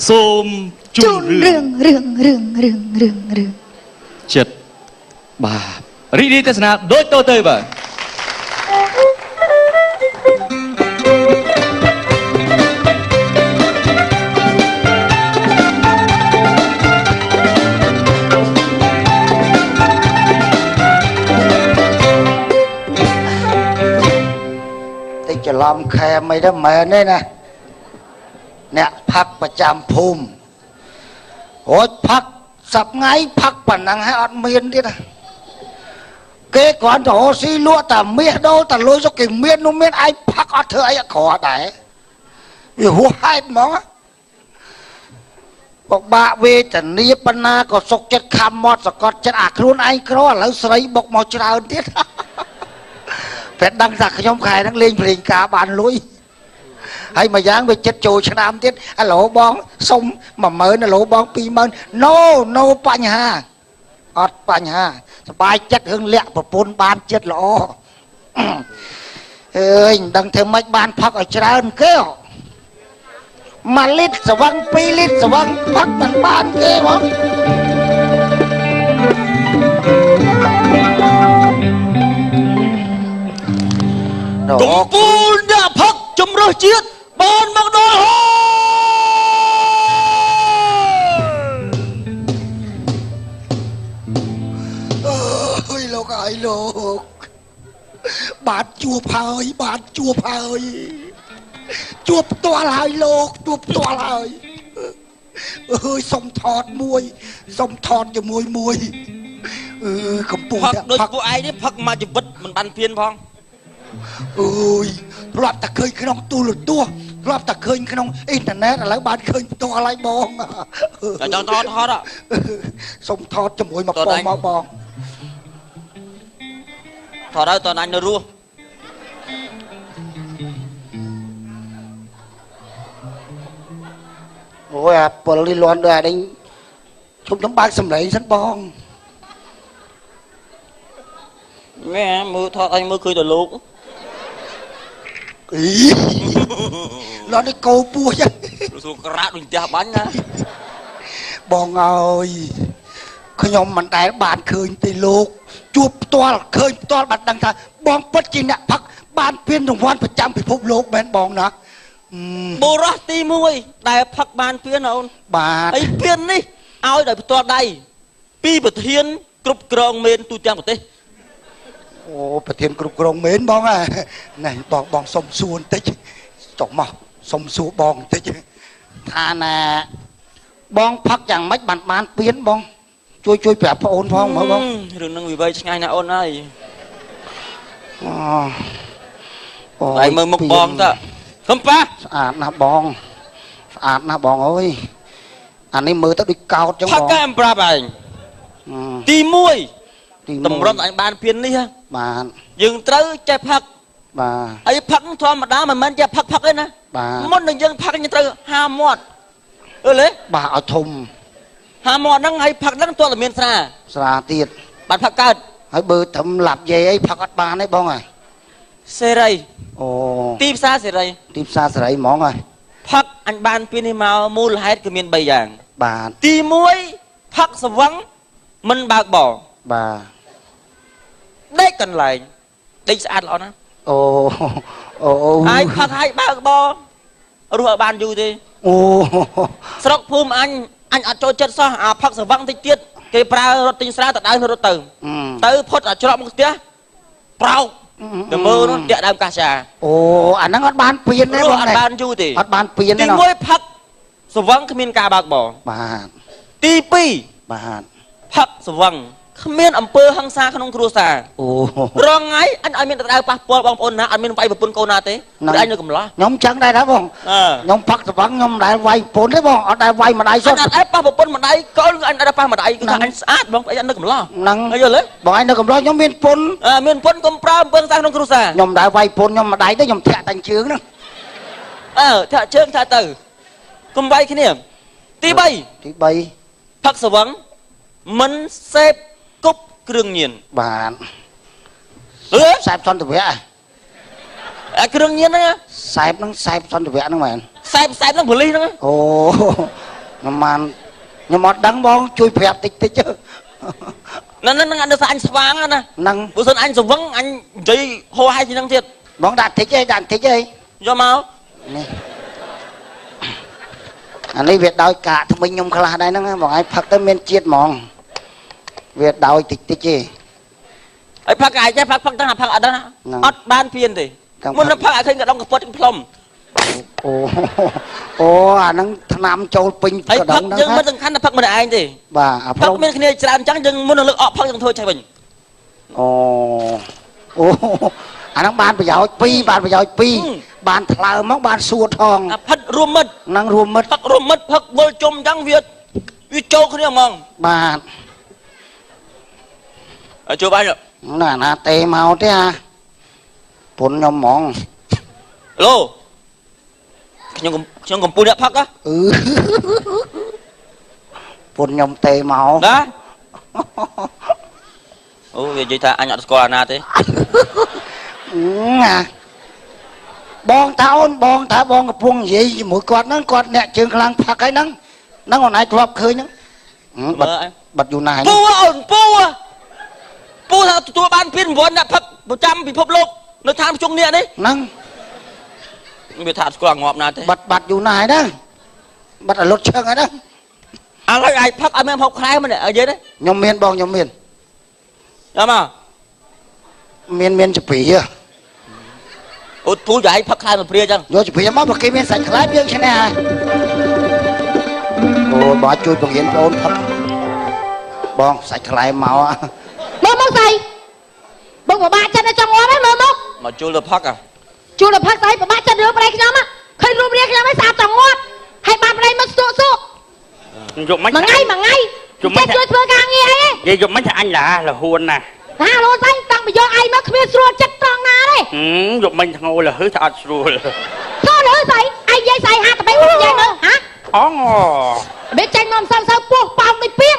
សូមជូនរឿងចិត្តបាទរីករាយទេសនាដូចតទៅបាទតិចច្រឡំខែមិនទេមែនទេណាអ្នកផឹកប្រចាំភូមិរួចផឹកសប្ងៃផឹកប៉ុណ្ណឹងហើយអត់មានទៀតណាគេគ្រាន់តែរស់ស៊ីលក់តែមាសដូរតែលុយសុកគេមាននោះមានឯងផឹកអត់ធ្វើអីអក្រក់ដែរវាហួសហេតុហ្មងបបាក់វេទនាបណ្ណាក៏សុកចិត្តខំមាត់សកត់ចិត្តអាខ្លួនឯងក្រឥឡូវស្រីបុកមកច្រើនទៀតតែដឹងថាខ្ញុំខែហ្នឹងលេងភ្លេងការបានលុយហើយមួយយ៉ាងវាចិត្តចូលឆ្នាំទៀតឥឡូវបងសុំ 10000 ឥឡូវបង 20000 no បញ្ហាអត់បញ្ហាសบายចិត្តរឿងលាក់ប្រពន្ធបានចិត្តល្អអើយមិនដឹងធ្វើម៉េចបានផឹកឲ្យច្រើនគេ1លីត្រស្វឹង2លីត្រស្វឹងផឹកមិនបានគេបងកំពូលអ្នកផឹកជំរឹះជាតិបានមកដល់ហើយលោកអើយលោកបានជួបហើយជួបផ្ទាល់ហើយលោកជួបផ្ទាល់ហើយអើយសុំថតជាមួយកំពុងតែផឹកដូចពួកឯងនេះផឹកមកជីវិតមិនបានពៀនផងអើយធ្លាប់តែឃើញក្នុងទូរទស្សន៍ធ្លាប់តែឃើញក្នុងអ៊ីនធឺណិតឥឡូវបានឃើញផ្ទាល់ហើយបងតែចង់ថតសុំថតជាមួយមកបងមកបងថតហើយតើអញនៅរស់អូយអាពលនេះលន់ដូចអានេះខ្ញុំបើកសំឡេងសិនបងមែនមើលថតអញមើលឃើញតែលោកអីលន់នេះកោពោះចឹងសួរក្រាក់ដូចផ្ទះបាញ់ណាបងអើយខ្ញុំមិនដែលបានឃើញទេលោកជួបផ្ទាល់ឃើញផ្ទាល់បានដឹងថាបងពិតជាអ្នកផឹកបានពានរង្វាន់ប្រចាំពិភពលោកមែនបងណាបុរសទី1ដែលផឹកបានពានអូនបាទហើយពាននេះឲ្យដោយផ្ទាល់ដៃពីប្រធានគ្រប់គ្រងមេនទូទាំងប្រទេសអូប្រធានគ្រប់គ្រងមេនបងណែបងសុំសួរបន្តិចចុះមកសុំសួរបងបន្តិចថាណាបងផឹកយ៉ាងម៉េចបានពានបងជួយប្រាប់ប្អូនផងមើលបងរឿងនឹងវិវ័យឆ្ងាយណាស់អូនហើយអូហើយមើលមុខបងតើខំប៉ាស្អាតណាស់បងអើយអានេះមើលទៅដូចកោតចឹងបងផឹកកែមប្រាប់ឯងទី1តម្រុំអញបានពាននេះបាទយើងត្រូវចេះផឹកបាទហើយផឹកធម្មតាមិនមែនចេះផឹកទេណាមុននឹងយើងផឹកយើងត្រូវហាមាត់អឺលេបាទឲ្យធំហាមាត់ហ្នឹងហើយផឹកហ្នឹងទោះតែមានស្រាទៀតបានផឹកកើតហើយបើត្រឹមឡាប់យាយអីផឹកអត់បានទេបងហើយសេរីអូទីផ្សារសេរីហ្មងហើយផឹកអញបានពីនេះមកមូលហេតុគឺមាន3យ៉ាងបាទទី1ផឹកស្វឹងមិនបើកបរបាទដេកកន្លែងដេកស្អាតល្អណាស់អូហើយផឹកហើយបើកបររស់ឲ្យបានយូរទេអូស្រុកភូមិអញអត់ចូលចិត្តសោះអាផឹកស្វឹងតិចទៀតគេប្រើរត់ទិញស្រាតដៅរត់ទៅផុតអាច្រកមុខផ្ទះប្រោកទៅមើលនោះតាក់ដើមកាសចាអូអាហ្នឹងអត់បានពៀនទេបងអត់បានយូរទេអត់បានពៀនទេទី1ផឹកស្វឹងគ្មានការបើកបរបាទទី2បាទផឹកស្វឹងគ្មានអំពើហិង្សាក្នុងគ្រួសារអូរងថ្ងៃអញឲ្យមានដៅប៉ះពាល់បងប្អូនណាអត់មានវាយប្រពន្ធកូនណាទេព្រោះអញនៅកំឡោះខ្ញុំចឹងដែរណាបងខ្ញុំផឹកស្វឹងខ្ញុំមិនដែលវាយប្រពន្ធទេបងអត់ដែលវាយម្ដាយសុទ្ធអត់ប៉ះប្រពន្ធម្ដាយកូនអញអត់ប៉ះម្ដាយគឺថាអញស្អាតបងអញនៅកំឡោះហ្នឹងយល់ទេបងអញនៅកំឡោះខ្ញុំមានប្រពន្ធកុំប្រើអំពើហិង្សាក្នុងគ្រួសារខ្ញុំមិនដែលវាយប្រពន្ធខ្ញុំម្ដាយទេខ្ញុំធាក់តែជើងហ្នឹងធាក់ជើងថាទៅកុំវាយគ្នាទី3ផឹកស្វឹងមិនសេពគប់គ្រឿងញៀនបាទអឺសែបសន្តិវៈគ្រឿងញៀនហ្នឹងសែបហ្នឹងសែបសន្តិវៈហ្នឹងមែន ខ្សែហ្នឹងប៉ូលីសហ្នឹង អូខ្ញុំអត់ដឹងបងជួយប្រាប់តិចតិច ហ្នឹងអត់ថាអញស្វាងណា ហ្នឹង បើសិនអញស្វឹងអញនិយាយហោហើយជាងហ្នឹងទៀត បងដាក់តិចឯងដាក់តិចឯង យកមក នេះអានេះវាដោយកាកថ្មិញខ្ញុំខ្លះដែរហ្នឹងបងឯងផឹកទៅមានជាតិហ្មងវាដោយតិចតិចឯង ហើយផឹកអាចទេផឹកទាំងផឹកអត់ដឹងអត់បានពៀនទេមុននឹងផឹកឲ្យឃើញកដងកពុតផ្លុំ អូអាហ្នឹងថ្នាំចូលពេញ ហើយក ដ ផឹក ងហ្នឹង យើងមិនសំខាន់តែផឹកមិនឯងទេ បាទអា ផឹកមានគ្នាច្រើនអញ្ចឹងយើងមុននឹងលើកអកផឹកយើងធ្វើចេះវិញ អូអាហ្នឹងបានប្រយោជន៍2បានប្រយោជន៍2បានថ្លើមមកបានសួរថង ផឹករួមមិត្ត ហ្នឹងរួមមិត្ត ផឹករួមមិត្តផឹកវល់ជុំអញ្ចឹងវាចូលគ្នាហ្មង បាទ ឲ្យជួបអញ ណាណាទេមកទេអាពុនខ្ញុំហ្មង ឡូខ្ញុំកំពុងអ្នកផឹក ពុនខ្ញុំទេមក ណាអូវានិយាយថាអញអត់ស្គាល់អាណាទេ ណាបងថាអូនបងថាបងកំពុងនិយាយជាមួយគាត់ហ្នឹងគាត់អ្នកជើងខ្លាំងផឹកហើយហ្នឹងហ្នឹងអូនឯងធ្លាប់ឃើញហ្នឹងបាត់យូរណាស់ ពូអូនពូថាទទួលបានពី9អ្នកផឹកប្រចាំពិភពលោកនៅឋានប្រជុំនេះនេះ ហ្នឹង វាថាស្គាល់ងាប់ណាទេ បាត់យូរណាស់ហើយហ្នឹងបាត់ឲ្យលុតឈឹងហើយហ្នឹង ឥឡូវអាចផឹកឲ្យមានហូបខ្លែមិននិយាយទេ ខ្ញុំមានបងខ្ញុំមាន ចាំមក មានចពី អូពូចាយផឹកខ្លែមកព្រាអញ្ចឹង យកចពីមកបើគេមានសាច់ខ្លែយើងឈ្នះហើយអូបងជួយបង្រៀនបងផឹកបងសាច់ខ្លែមក មើលមកស្អីបងពិបាកចិត្តនៅចង់ងាប់ហើយមើលមក មកជួលទៅផឹក ជួលទៅផឹកស្អីពិបាកចិត្តរឿងប្តីខ្ញុំឃើញរូបរាងខ្ញុំឯងស្អាតចង់ងាប់ហើយបានប្តីមកស្ទុកសុក យកមិន មួយថ្ងៃចិត្តជួយធ្វើការងារអី និយាយយកមិនថាអញឡារហួនណា ណាលោស្អីតាំងពីយកឯងមកគ្មានស្រួលចិត្តត្រង់ណាទេ យកមិនធ្ងោលហឺថាអត់ស្រួល ចូលលើស្អីឯងនិយាយស្អីហាត់តែនិយាយមើលហា អូ បើចាញ់មកមិនសូវពោះប៉ោងដូចពីង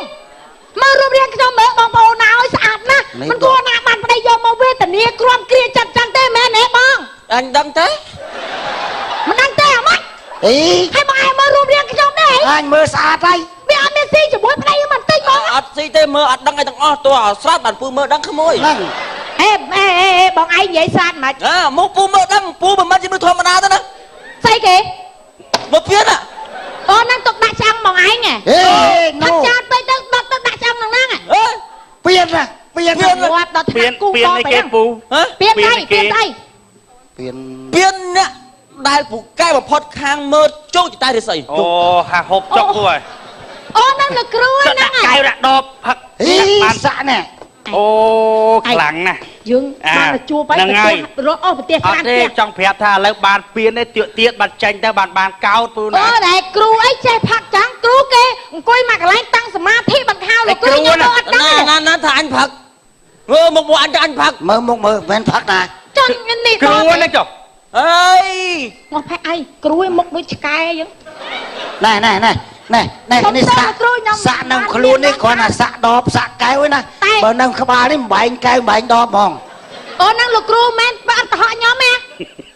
មើលរូបរាងខ្ញុំមើលបងប្អូនណាឲ្យស្អាតណាស់មិនគួរណាបានប្តីយកមកវេទនាគ្រាំគ្រាចិត្តចឹងទេមែនទេបង អញដឹងទេ មិនដឹងទេអាម៉េច អី ហើយមកឯងមើលរូបរាងខ្ញុំទេ អញមើលស្អាតហើយ វាអត់មានស៊ីជាមួយប្តីមិនតិចបង អត់ស៊ីទេមើលអត់ដឹងអីទាំងអស់តួស្រាប់បានពូមើលដឹងក្មួយ ហ្នឹង អេបងឯងនិយាយស្អាតមិន មកពូមើលដឹងពូមិនមែនជាមើលធម្មតាទេណា ស្អីគេ មកពៀន អូនហ្នឹងទុកដាក់ចាំងបងឯងហ៎ ហេ អ ណូ ត់ចាត់ពេកទៅដុតទៅដាក់ចាំងហ្នឹងហ្នឹង អេ ពៀនណាពៀន ងាប់ដល់ ពៀ ថ្នាក់ ន គូ ពៀន ត នេះ ទៅ គេពូ ពៀនស្អីពៀនស្អី ពៀន ពៀនអ្នកដែលពូកែបំផុតខាងមើលជោគតែរិស័យ អូហាហូបចុកពូហើយ អូនហ្នឹងលោកគ្រូហ្នឹង ដាក់កៅដាក់ដបផឹក ហី បាន សាក់ណែ អូខ្លាំងណាស់ យើងបានទៅជួបហើយរត់អស់ប្រទេស អ ខា ត់ ង ទេ ផ្ទះ ចង់ប្រាប់ថាឥឡូវបានពៀនទេទៀតបានចាញ់ទៅបានកោតពូណា អូតែគ្រូអីចេះផាត់ចាំងគ្រូគេអង្គុយមកកន្លែងតាំងសមាធិបង្ខោលោកគ្រូខ្ញុំអត់ដឹង ណាថាអញផឹកមើលមកអញអញផឹក មើលមុខមើលមិនផឹកណា ចង់នេះ គ្រូនេះចុះ អើយ មកផែអីគ្រូឯមុខដូចឆ្កែអញ្ចឹង ណែនេះសាក់សាក់នៅខ្លួននេះគ្រាន់តែសាក់ដបសាក់កែវឯណាបើនៅក្បាលនេះបែងកែវបែងដបហ្មង អូនហ្នឹងលោកគ្រូមែនបើអត់ទៅហក់ខ្ញុំទេ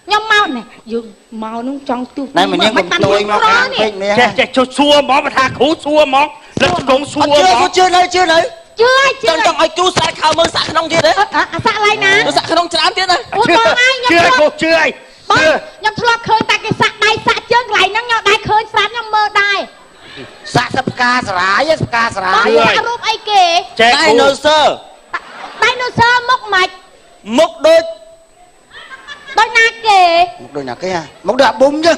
ខ្ញុំមកនេះយើងមកនឹងចង់ទូ ណែមិនញ៉ាំកំទួយមកខាងពេកនេះ ចេះជួយសួរហ្មងបើថាគ្រូសួរហ្មងលឹកកងសួរហ្មង ជឿនៅ ជឿហើយជឿ ចង់ឲ្យគ្រូសាក់ខោមើលសាក់ក្នុងទៀតទេ អាសាក់ឡៃណា សាក់ក្នុងច្រើនទៀតណា អូនបងឯងខ្ញុំ ជឿគ្រូជឿហើយ បងខ្ញុំធ្លាប់ឃើញតែគេសាក់ដៃសាក់ជើងកន្លែងហ្នឹងខ្ញុំដែរឃើញស្រាប់ខ្ញុំមើលដែរ សាក់សផ្កាសារាយផ្កាសារា បង យ សាក់រូបអីគេ ចេះ ដៃ គ្រូ នៅសើ ដៃនៅសើមុខមិន មុខដូច ដូចណាគេ មុខដូចណាគេហ่ะមុខដូចអាបុំចឹង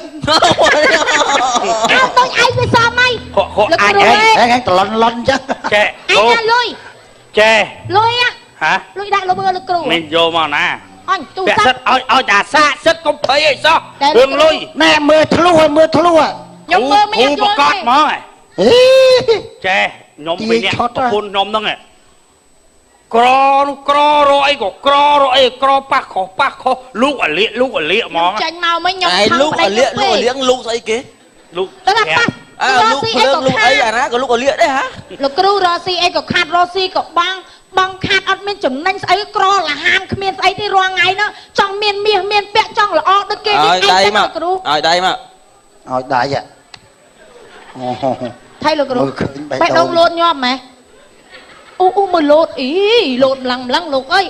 អើដូចឯងវាសមអី ខកអាចហេ ហេតលន់លន់ចឹង ចេះ ឯងណាលុយ ចេះ លុយ ហ៎ លុយដាក់លោកមើលលោកគ្រូ មិនយកមកណា អញទូ ពាក់ សា សិ ក់ តឲ្យតែសាកសិតកុំភ័យអីសោះរឿងលុយ ណែមើលធ្លុះឲ្យមើលធ្លុះ ខ្ញុំមើលមិន គ្រូ យ ប្រ ល់ កាសហ្មង ហេ ចេះខ្ញុំពីអ្នកប្រពន្ធខ្ញុំហ្នឹងក្រនោះក្ររអីក៏ក្ររអីក្រប៉ះខុសលូកអលៀកហ្មង ចាញ់មកមិញខ្ញុំ ឯលោកអលៀកលោកស្អីគេ លូក ទៅថាប៉ះ លោកភ្លើងលោកអីអាណាក៏លោកអលៀកដែរហា លោកគ្រូរស់ស៊ីអីក៏ខាត់រស់ស៊ីក៏បងខាត់អត់មានចំណេញស្អីក្រលហានគ្មានស្អីទេរាល់ថ្ងៃហ្នឹងចង់មានមាសមានពាក់ចង់ល្អដូចគេ ឲ្យដៃមក គ្រូ ឲ្យដៃមក ឲ្យដៃអូ thayលោកគ្រូ មើលឃើញបេះ បេះ ដូ ដូ ង ងលោតញាប់ម៉េះអូមើលលោតអីលោតម្លឹងលោកអើយ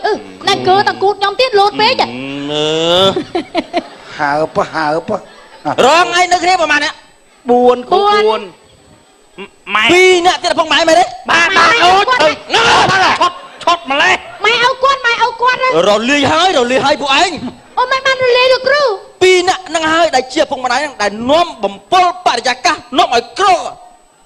ណែគឺតាគូតខ្ញុំទៀតលោតពេក ហើបហើប រងឯងនៅគ្នាប្រហែលអ្នក 4 គ្រូ 4 ម៉ែ 2អ្នកទៀតផងម៉ែមែនទេ បាទអូទៅឈត់ម្លេះ ម៉ែឲ្យគាត់ រលាយហើយពួកឯង អូម៉ែបានរលាយលោកគ្រូ 2អ្នកនឹងហើយដែលជាពុកម្ដាយនឹងដែលនាំបំពល់បរិយាកាសនាំឲ្យក្រ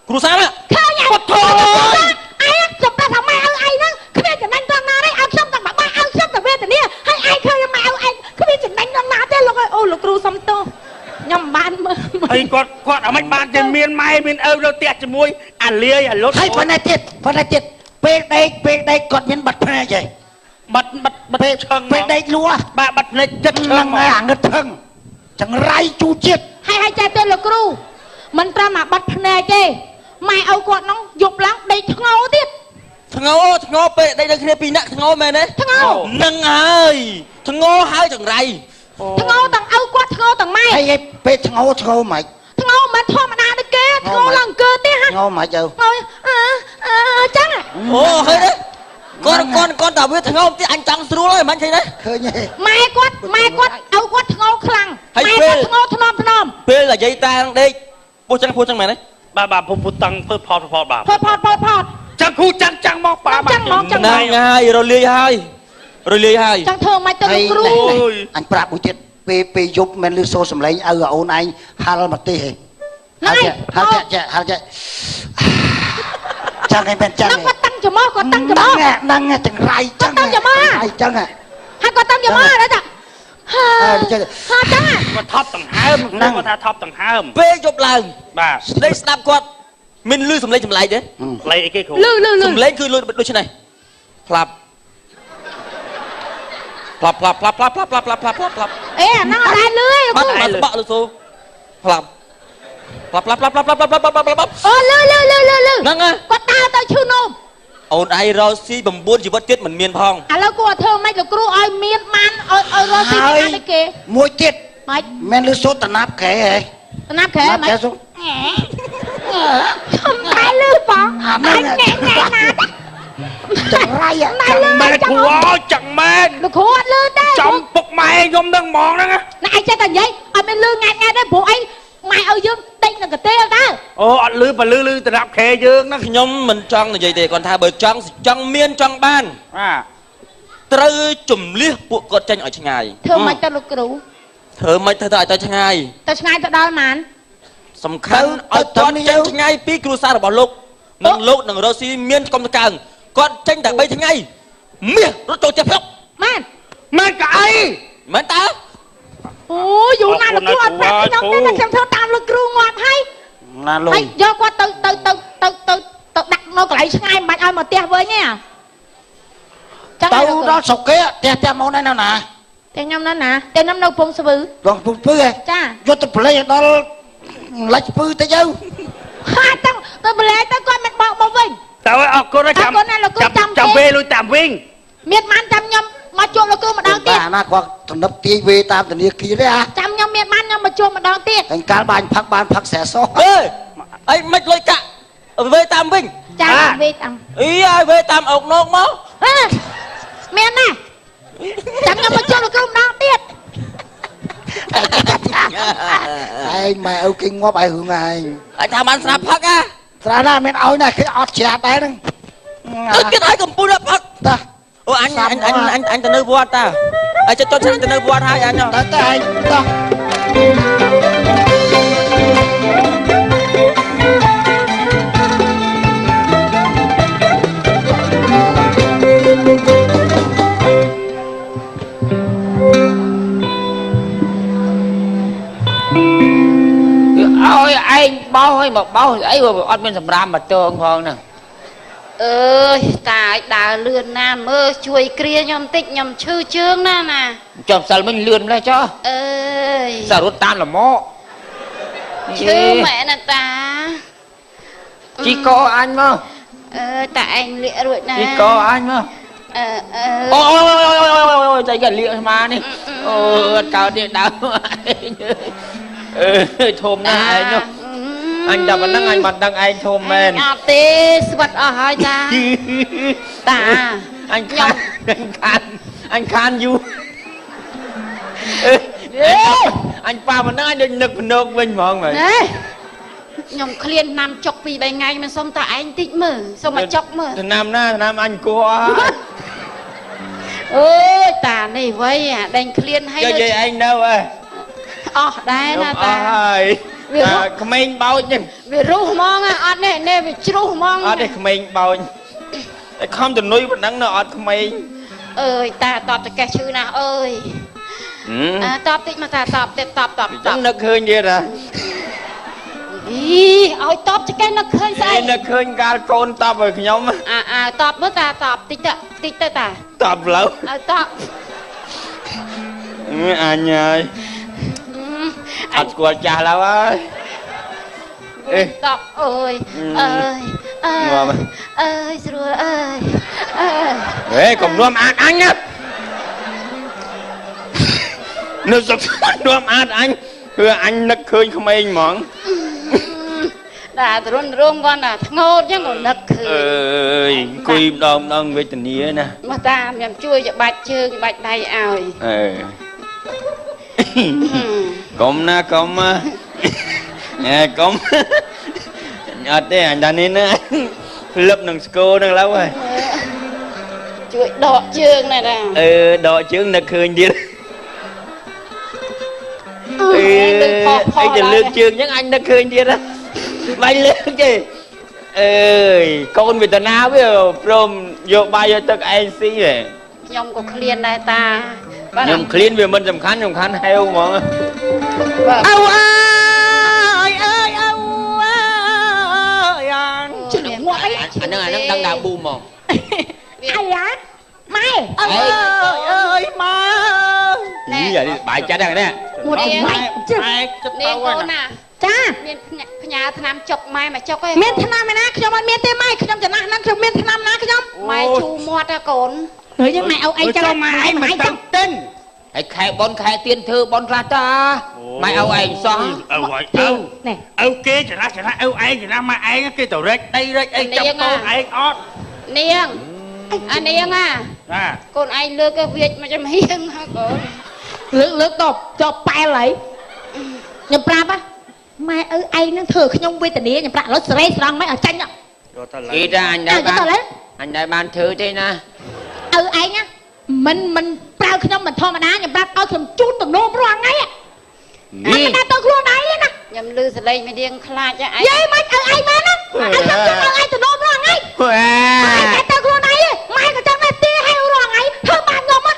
គ្រូសាណា ឃើញអត់ធំឯងចាំប្រាប់ថាម៉ែឲ្យឯងហ្នឹងគ្មានចំណេញត្រង់ណាទេឲ្យខ្ញុំតែមកបាយឲ្យខ្ញុំតែវេទនាហើយឯងឃើញម៉ែឲ្យឯងគ្មានចំណេញត្រង់ណាទេលោកអើយអូលោកគ្រូសុំទោសខ្ញុំបានមើល ហើយគាត់អាមិនបានតែមានម៉ែមានឪនៅផ្ទះជាមួយអាលាយអាលុត ហើយប៉ុណ្ណេះទៀតពេលដេកគាត់មានបាត់ភ្នែកហី បាត់ឈឹង ពេលដេកលួ បាទបាត់ភ្នែកចិត្តឈឹ ហ្នឹង ងហើយអាងឹតថឹងចង្រៃជូជាតិ ហើយចេះទេលោកគ្រូមិនត្រឹមតែបាត់ភ្នែកទេម៉ែឲ្យគាត់ហ្នឹងយប់ឡើងដេកធ្ងោទៀត ធ្ងោពេលដេកនៅគ្នា2អ្នកធ្ងោមែនទេ ធ្ងោ នឹងហើយធ្ងោហើយចង្រៃ ធ្ងោទាំងឪគាត់ធ្ងោទាំងម៉ែ ហើយពេលធ្ងោមិន ធ្ងោមិនធម្មតាទេគេធ្ងោឡើងអង្គើទៀតហ่ะ ធ្ងោមិនទៅ អើយចឹង អូឃើញទេគាត់តែវាធ្ងោទៀតអញចង់ស្រួលហើយមិនឃើញទេ ឃើញទេ ម៉ែគាត់ឪគាត់ធ្ងោខ្លាំងម៉ែគាត់ធ្ងោធ្នម ពេលដែលយាយតានឹងដេកពោះចឹងមែនទេ បាទពុំតាំងធ្វើផលបាទ ផត ចាំគ្រូចាំមកបាទ ចាំមក ហ្នឹងហើយរលាយហើយ ចង់ធ្វើមិនទៅលោកគ្រូ អញប្រាប់មួយទៀតពេលយប់មិនលឺសូរសំឡេងឪអូនឯងហាល់មកទេហេហាល់ចាចឹងឯងមែនចឹង គាត់តាំងច្មោះគាត់តាំងច្មោះ ហ្នឹងចង្រៃចឹងចឹង ហើយគាត់តាំងច្មោះដែរចាហើយចឹង គាត់ថប់ដង្ហើមគាត់ថាថប់ដង្ហើម ពេលយប់ឡើង បាទ ស្ដីស្ដាប់គាត់មានលឺសំឡេងចម្លែកទេ លេខអីគេគ្រូ លឺ សំឡេងគឺលឺដូចនេះផ្លាប់អេអាហ្នឹងអត់ដែរលឺ បាត់បាក់លឺសូផ្លាប់អូលឺហ្នឹង គាត់ដើរទៅឈឺនោម អូនឯងរកស៊ី9ជីវិតទៀតមិនមានផង ឥឡូវគាត់ធ្វើមិនលោកគ្រូឲ្យមានបានឲ្យរកស៊ីបានទេគេ មួយទៀត មិន មិនលឺសូរតំណាប់ក្រែហេ ណាប់ខែមិន សុំ ខ្ញុំតែលឺបងណែណា ចង្រៃ ម៉ែគ្រូអើយចឹងមែន លោកគ្រូអត់លឺទេ ចំពុកម៉ែខ្ញុំនឹងហ្មងហ្នឹង ណែឯងចេះតែនិយាយអត់មានលឺងាយទេព្រោះអីម៉ែឲ្យយើងដេកនឹងកទេលតើ អូអត់លឺបើលឺទៅរាប់ខែយើងណា ខ្ញុំមិនចង់និយាយទេគាត់ថាបើចង់មានចង់បាន បាទ ត្រូវជំលះពួកគាត់ចេញឲ្យឆ្ងាយ ធ្វើមិនទៅលោកគ្រូ ធ្វើមិនទៅឲ្យទៅឆ្ងាយ ទៅឆ្ងាយទៅដល់ម៉ាន សំខាន់ឲ្យគាត់ចេញឆ្ងាយពីគ្រួសាររបស់លោកនឹងរកស៊ីមានកុំតកើងគាត់ចេញតែ3ថ្ងៃមាសរត់ចូលចិត្តភព ម៉ាន ម៉ែកអី មែនតើ អូយូរណាស់លោកគ្រូអត់ប្រាប់ខ្ញុំទេតែខ្ញុំធ្វើតាមលោកគ្រូងាប់ហើយ ណាលោក ហើយយកគាត់ទៅដាក់នៅកន្លែងឆ្ងាយមិនបាច់ឲ្យមកផ្ទះវិញទេចឹង ទៅដល់ស្រុកគេផ្ទះមកនៅណា តែខ្ញុំនៅណាតែខ្ញុំនៅពងស្វឺ បងពុះពឺហ៎ ចា យកទៅប្លេចដល់លិចពឺទៅទៅ ហាទៅបលែទៅគាត់មិនបោកមកវិញ តើអរគុណចាំពេលលុយតាមវិញ មានបានចាំខ្ញុំមកជួបលោកគ្រូម្ដងទៀត បាទណាគាត់ទំនឹបទាយវេតាមធនាគារទេអា ចាំខ្ញុំមានបានខ្ញុំមកជួបម្ដងទៀត តែកាលបានផឹកស្រែស អេអីមិនលុយកាក់វេតាមវិញ ចាវេតាម អីឲ្យវេតាមអុកណូកមក មានណាចាំខ្ញុំមកជួបលោកគ្រូម្ដងទៀត ឯងម៉ែឪគេងាប់ឲ្យរឿងឯង អាចថាបានស្រាប់ផឹក ស្រាណាមានឲ្យណាគេអត់ច្រាតដែរហ្នឹង ទៅគិតឲ្យកំពុងផឹក តា អូអញទៅនៅវត្តតាហើយចិត្តចង់ទៅនៅវត្តហើយអញ ទៅឯងតាឲ្យឯងបោសឲ្យមកបោសអីអត់មានសម្រាប់មកតងផងហ្នឹងអើយតាឲ្យដើរលឿនណាមើលជួយគ្រាខ្ញុំតិចខ្ញុំឈឺជើងណាចាំសិលមិញលឿនម្លេះចុះអើយសារត់តាមល្មកឈឺម៉ែណាតាជីកអញមកតាឯងលាករួចណាជីកអញមកអូយតែគេលាកស្មានេះអូអត់កើតទេដើរ thôm na anh nhá anh đập anh đang anh mặt đang anh thôm men tê svật ở hai ta ta anh khan du anh pa mà nói định nực nực bên mòn mày nhom khliên nam chọc vì bài ngày mà xong ta anh tích mở xong mà chọc mở nam anh cô ơi ta này vậy à đành khliên hay cho gì anh đâu ơi đây là ta không anh bao nhiêu về rú mong à anh này nè về rú mong ở đây không anh bao không từ núi vẫn đang nọ không anh ơi ta tọp cho cái chữ nào ơi tọp tích mà ta tọp chẳng nực hơn vậy ra ý ôi tọp cho cái nó khơi say nực hơn cả con tọp rồi nhóm tọp bữa ta tọp tích ta tọp lâu tọp anh ơi anh của cha lâu ơi tọp ơi rồi ơi ê còn nuông anh nhá nó sắp nuông anh anh nực khơi không anh mỏng đã rôn con là ngô chứ còn nực ơi quy đông với tình nghĩa nè mà ta nhầm chui cho bạch chơi bạch đầy ảo cũng na cũng cũng ở đây anh ta nên lớp nâng cô đang lâu rồi chui đọ chương này nè đọ chương nực khơi đi anh chỉ lương chương những anh nực khơi đi đó bay lương chứ con Việt Nam bây giờ from vô bay vô tức anh xí rồi nhom có clean đây ta nhom clean về mình tầm khán heo mà âu ơi anh đang đào bu mà ai á mai ơi mai gì vậy bài cha đang nè một mày nè cô nè cha nhà thằng nam chọc mai mà chọc cái មានថ្នាំឯណាខ្ញុំអត់មានទេម៉ែខ្ញុំចំណាស់ហ្នឹងខ្ញុំមានថ្នាំណាខ្ញុំ ម៉ែជូមាត់កូន ហើយម៉ែឲ្យអីចឹងម៉ែឲ្យម៉ែចឹងទិញ ไอ้แค่บอลแค่เตียนเธอบอลคลาตาไม่เอาไอ้ซอง nè เอาเกชนะเอาไอ้ชนะมาไอ้cái tổ rách đây rách ấy trong conไอ้ót នាងអានាងកូនឯងលើកវាចមកចំហៀងហ៎កូន លើកទៅប៉ែលហើយខ្ញុំប្រាប់ម៉ែឪឯងនឹងធ្វើខ្ញុំវេទនាខ្ញុំប្រាប់ឥឡូវសេរីស្រង់ម៉ែឲ្យចាញ់ ý ra anh đã ban thư thế nè ឪឯងមិនប្រើខ្ញុំមិនធម្មតាខ្ញុំប្រាប់ឲ្យខ្ញុំជូនតំណងរាល់ថ្ងៃមិនតែទៅខ្លួនឯងណា ខ្ញុំលឺសលេងមានរៀងខ្លាចឯង យាយមិនឪឯងមែនណាខ្ញុំជូនឲ្យឯងតំណងរាល់ថ្ងៃតែទៅខ្លួនឯងម៉ែក៏ចឹងដែរទីហៅរាល់ថ្ងៃធ្វើបានខ្ញុំមិន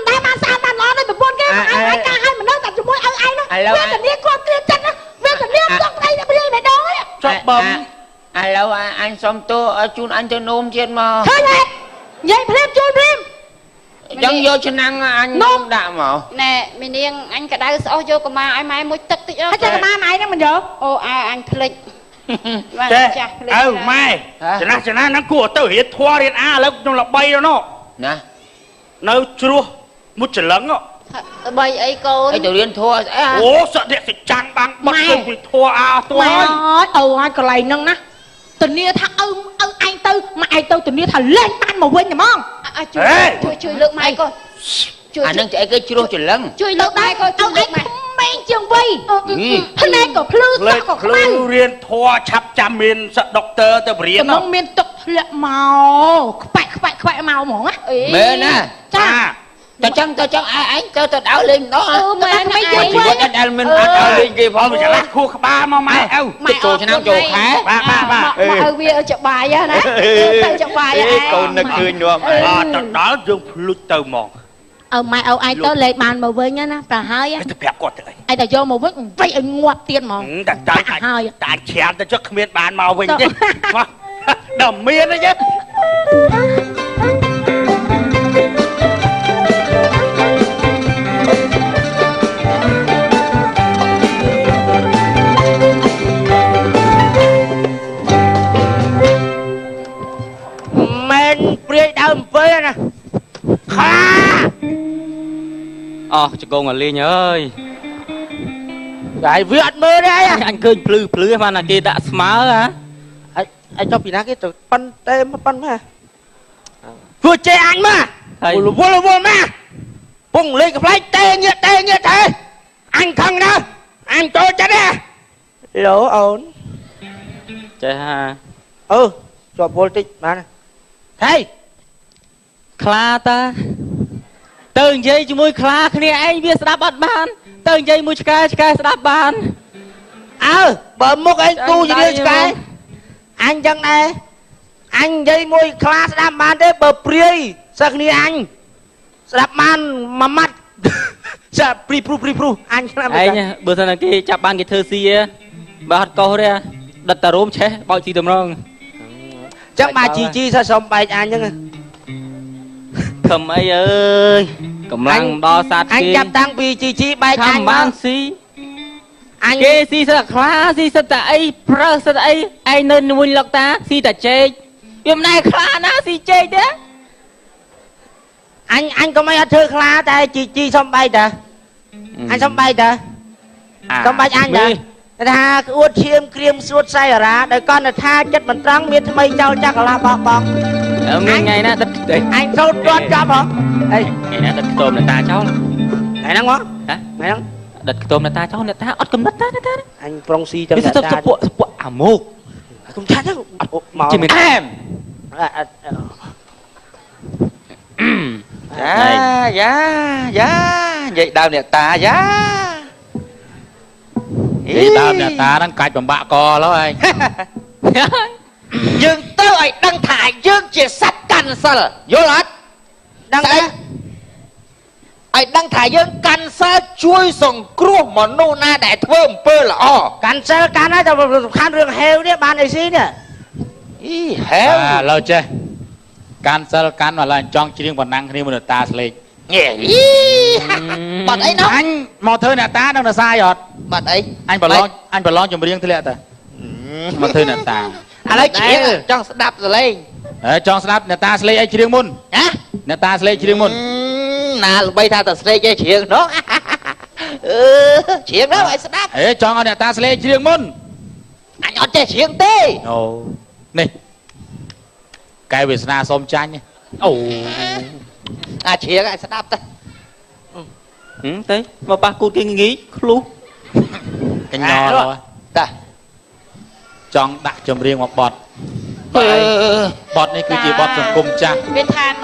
ដែលបានស្អាតបានល្អដូចប្រពន្ធគេឯងការឲ្យមនុស្សតែជាមួយឪឯងហ្នឹងវាតែនេះគាត់គ្រាចិត្តណាវាតែនេះចង់ដៃតែព្រាយម្ដងចុះបំ lâu anh xong tôi chun anh cho nôm trên mà ឃើញហើយនិយាយភ្លាមជួយភ្លាម chẳng vô cho năng anh nôm đạm mà ណែមីនាងអញកដៅស្អុសយកកម៉ាឲ្យម៉ែមួយទឹកតិចអើ ហើយចាំកម៉ាម៉ែហ្នឹងមិនយក អូអញភ្លេចបាន ចេះ ចាស់ភ្លេច អើម៉ែชนะហ្នឹងគួរទៅរៀនធွာរៀនអាឥឡូវខ្ញុំល្បីแล้วណោះ nè នៅជ្រោះមុតច្រឡឹង បីអីកូន cái tổ liên thua អូសក់អ្នកសិចាំងបាំងបត់ទៅពីធွာអាទោះ ម៉ែ ហើយ អើឲ្យកន្លែងហ្នឹងណាធានាថាឪឯងទៅម៉ែឯងទៅធានាថាលេងបានមកវិញហ្មង ជួយលើកម៉ែកូន anh đang chạy cái chuột chỉ lăng ជួយលើកម៉ែកូនជួយលើកម៉ែ ម៉ែជាងវ័យភ្នែកក៏ភ្លឺសក់ក៏ខ្មៅ រៀនធွာឆាប់ចាំមានសក់ដុកទ័រទៅរៀន កំណងមានទឹកធ្លាក់មកខ្វាក់មកហ្មងណា mẹ nè ចា tao chẳng anh cho tao đảo lên đó ម៉ែមិន chỉ có anh mình đảo lên kia ផង phong វាឆ្លាស់ខួរក្បាលមកម៉ែអើ cái chỗ cho năng chỗ khá បាទមកឲ្យវាច្បាយណាទៅច្បាយឯង con nó cười luôn អត់ទៅដល់យើងភ្លុចទៅហ្មង ម៉ែឯងទៅលេខបានមកវិញណាប្រហើយ ទៅប្រាប់គាត់ទៅអី ឯងតែយកមកវិញវៃឲ្យងាប់ទៀតហ្មង តែហើយតែជ្រាបទៅចុះគ្មានបានមកវិញទេដល់មានអីទេមែនព្រាយដើមអំពើណាខា cho con là liên ơi Cái việc mơ đấy anh cười plư mà là kia đã smart hả anh cho pina cái từ pan tem pan mà vừa chơi anh mà vô mà bung lên cái tê như thế anh không đâu anh cho chết đi lỗ ổn chơi ha cho politic mà này thấy khla ta từng giây cho môi khla kia anh biết đáp bắt bàn từng giây môi cái đáp bàn bờ mốc anh tu gì đi cái anh chẳng này anh dây môi khla đáp bàn đấy bờ pri sao kia anh đáp bàn mà mắt sao pri anh nha bữa sau này cái chạp ban cái thơ si á bà hạt câu đấy đặt tà rôm chế bao chi tầm rong chắc bà chi sao xong bài anh nhưng cầm ấy ơi cầm lăng đo sát anh chắp tăng vì chi bài anh ban si anh cái si sao khá si sao tại pro sao tại anh nên muốn lọc ta si ta chơi hôm nay khá na si chơi đấy anh có mấy hát thơ khá tại chi xong bài ta anh xong bài ta xong bài anh ta tha uất chiêm kriêm suốt say ở ra đời con là tha chất mình trắng miết mây trao chắc là bọc ngày na anh sâu đoán cho hả đây ngày na đặt tôm là ta cháu ngày nắng quá hả ngày nắng đặt tôm là ta cháu là ta ớt cầm đất ta anh proxy cho ta ta bộ mục không chắc chứ chỉ mình em giá vậy đào nè ta giá vậy đào nè ta đang cài bằng bạ co đó anh dương tới đăng thải dương chỉ sắp cancel vô lát đăng ấy ai đăng thải dương cancel chui sòng cua mà nô na để thơm pơ là cancel can ấy tao khăn rừng heo đấy bạn này gì nè ý heo lâu chưa cancel can mà là chọn chỉ riêng bản năng khi mà được ta lên bạn ấy nó anh một thơ nè ta đang là sai rồi bạn ấy anh bảo lo cho riêng thế lệ ta một thơ nè ta lấy chuyện cho đạp rồi lên chọn snap nè ta lên ai chỉ riêng môn hả nè ta lên chỉ riêng môn nà bay tha tờ slay chơi chuyện đó chuyện đó phải snap chọn nè ta lên chỉ riêng môn anh ở chơi chuyện tê nè cái Việt Nam xôm chanh chuyện anh snap ta thế mà ba cô kia nghĩ luôn cái nhỏ rồi ta chọn đặt cho riêng một bọt bọt này cứ chỉ bọt dùng cùng cha bên than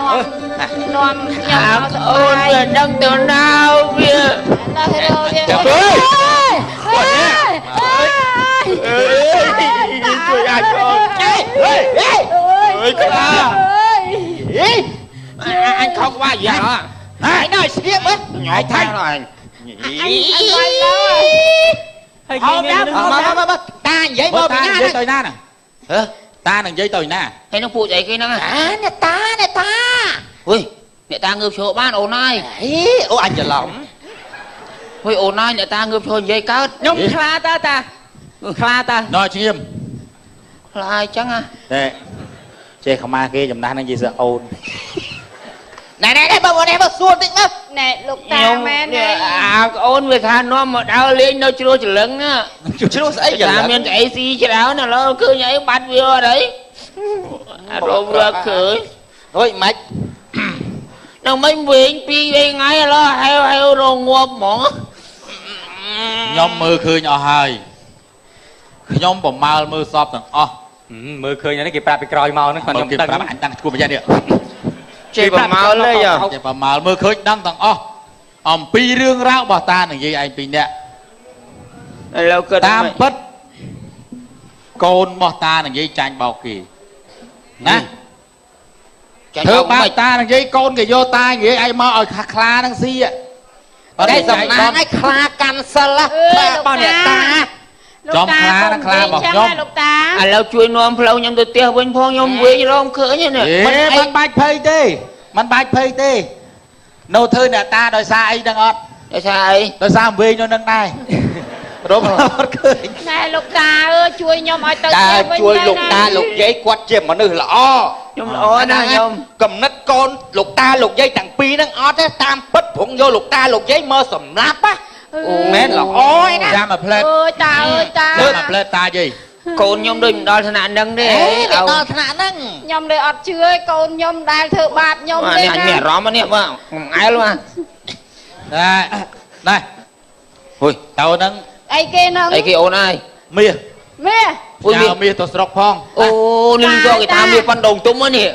non nhầm ôi đang từ nào kìa anh không qua gì hả anh nói siết mất nhỏ thanh rồi anh quay đó không đáp ta giấy mơ bị giấy tờ na nè ta đừng giấy tờ na hay nó phụ dạy cái năng nè ta ui nè ta ngược chỗ ban ổn ai anh chờ lòng ui ổn ai nè ta ngược chỗ dây cao nhung khla ta nói chứ em là ai chăng à đây chơi không ai kia chùm ta đang gì sợ ồn này bà xuôn tĩnh mất nè lục ta men đây ôn về thằng nó mà đau lên nó chưa chịu lưng á chưa sẽ giờ làm miếng cái gì chứ đau nó lo cứ nhảy bắt vừa đấy rồi vừa khởi thôi mày nó mấy viện pi về ngay lo heo rồi nguộm mỏ nhóm mơ khơi nhỏ hài nhóm bầm mau mơ sọp thằng mơ khơi nhà nó kịp bị còi màu nó còn nhóm kịp anh đang cua bây giờ được chơi bầm mau lên giờ chơi bầm mau mơ khơi đang thằng pi rương rau bảo ta là gì anh pi nè lâu cơ tam bất côn bảo ta là gì tranh bảo kỳ nè thưa bà ta là gì côn cái vô ta gì ai mà ở khla đang si ạ đây dòng ná ai khla cancel á bao nhiêu ta chom khla đang khla bảo nhom lục ta lâu chui nom lâu nhom tôi tiêu bên phong nhom quê như rong khởi như nèมันบาดเพยตีมันบาดเพยตีโนเธอเนี่ยตาโดยซาไอ้ดังอด tại sao โดยซาเวย์โนนั่งได้รบมันเคย nè lục ta ơi chui nhom ở từ ta chui lục ta lục giấy quạt chìm mà nữ là nhom ó nè nhom cầm nít con lục ta lục giấy thằng pi nó ó thế tam bất phụng vô lục ta lục giấy mơ sầm láp á mét lọc ôi nè ra mà plek ơi ta ơi ta ra mà plek ta gì côn nhom đôi đo thằng nạn nâng đi đo thằng nạn nâng nhom đây ọt chưa côn nhom đang thợ bạc nhom mà đây anh mẹ rõ mà nè vâng ai luôn à đây đây ui tao nâng ai kia nâng ấy kia ôn ai mía mẹ ui chào mía tao sọc phong ô nên do cái tham việc phân đồng tung á nè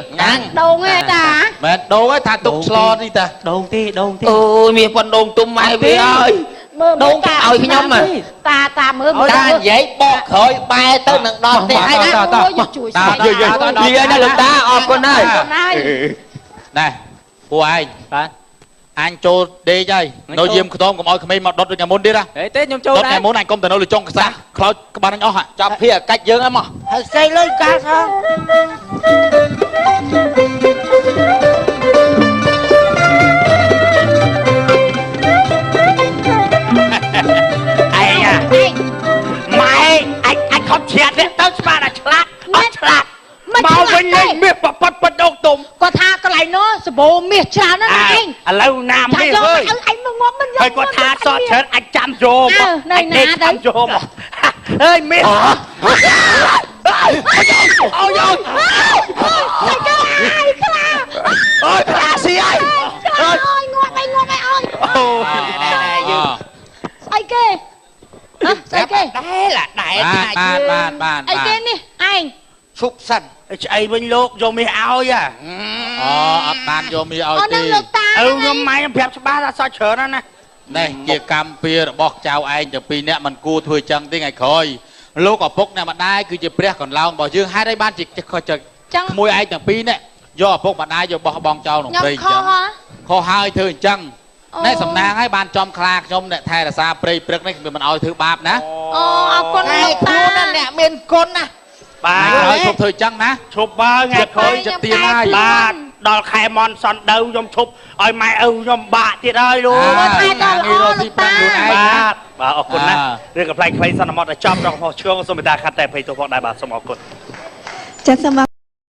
đâu nghe ta mẹ đồ ấy thà tục slo đi ta đồn ti ôi mẹ phân đồng tung mày về ơi đâu cả ơi cái nhóm mà ta mơ ta dễ bọt khởi bay tới nâng đo thì ai đó đi đây là ta con ơi này cô anh cho đi chơi nói diêm tôm còn mọi người mà đốt được nhà môn đi ra để tết nhom châu đốt nhà môn anh công từ nó lựa trong cái sáng khói các bạn anh ó hả chọc phía cách dương em mà xây lên ca sao ai à mày anh không chết đấy tao mà là chlat mau bên lên miệt bật đâu tùng có tha có lại nó sờ bồ miệt chán nó này anh lâu nam chả đi cho ơi anh mà ngóm mình hơi có tha so chết anh chăm rôm này nè chăm rôm ơi miệt ôi ôi ôi là gì ai trời ơi ngoan mày ơi ôi ai kê ai kê đấy là đại bàn ai kê đi anh súc săn ai bên lột vô mi ao à bàn vô mi ao năng ti lực ta nhưng mày em phép ba ra sao chờ nó nè này chia cam pia bọc chào anh từ pi nè mình cua thui chân tới ngày khơi lúc ở phúc nè mà đai cứ chia pre còn lao bỏ dương hai đây ban chỉ coi chờ môi ai từ pi nè do phúc mà đai vô bỏ bong trâu nồng đây kho hai thứ chân này sầm nangให้banจอมคลาខ្ញុំអ្នកថែរក្សាព្រៃព្រឹកនេះមិនឲ្យធ្វើបាបណា អរគុណលោកតាអ្នកមានគុណណា បាទ ហើយឈប់ធ្វើចឹងណា ឈប់បើថ្ងៃក្រោយ ចិត្តទៀនហើយ បាទដល់ខែមន់សនដៅខ្ញុំឈប់ឲ្យម៉ែឪខ្ញុំបាក់ទៀតហើយលោក ថែដល់ល្អលោកតា បាទបាទអរគុណណាស់រឿងកំ pl ែងខ្លីសន្មតតែចប់ដល់ឈ្មោះឈឿងសូមមេត្តាខន្តីអភ័យទោសផងដែរបាទសូមអរគុណ ចាសសូម